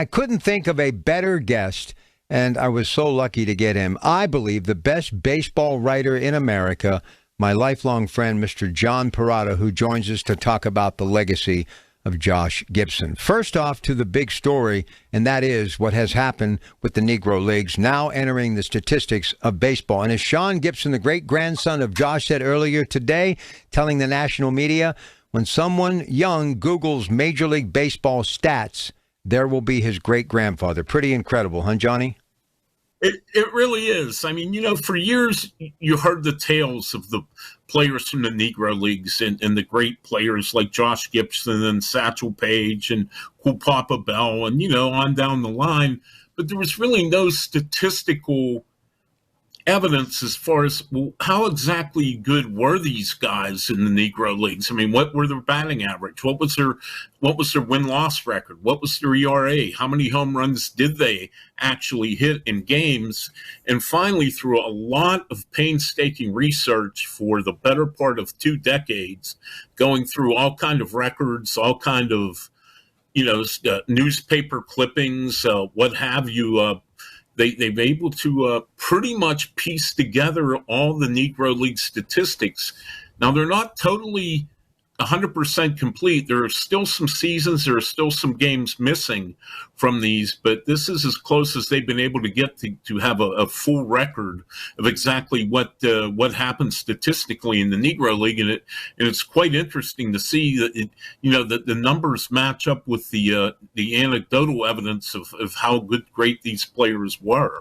I couldn't think of a better guest, and I was so lucky to get him. I believe the best baseball writer in America, my lifelong friend, Mr. John Perrotto, who joins us to talk about the legacy of Josh Gibson. First off, to the big story, and that is what has happened with the Negro Leagues now entering the statistics of baseball. And as Sean Gibson, the great-grandson of Josh, said earlier today, telling the national media, when someone young Googles Major League Baseball stats, there will be his great-grandfather. Pretty incredible, huh, Johnny? It really is. I mean, for years you heard the tales of the players from the Negro Leagues and the great players like Josh Gibson and Satchel Paige and Cool Papa Bell and, on down the line. But there was really no statistical evidence as far as, well, how exactly good were these guys in the Negro Leagues? I mean, what were their batting average? What was their win-loss record? What was their ERA? How many home runs did they actually hit in games? And finally, through a lot of painstaking research for the better part of 2 decades, going through all kind of records, all kind of, newspaper clippings, what have you, they've been able to pretty much piece together all the Negro League statistics. Now, they're not totally 100% complete. There are still some seasons, there are still some games missing from these, but this is as close as they've been able to get to have a full record of exactly what happened statistically in the Negro League, and it's quite interesting to see that that the numbers match up with the anecdotal evidence of how great these players were.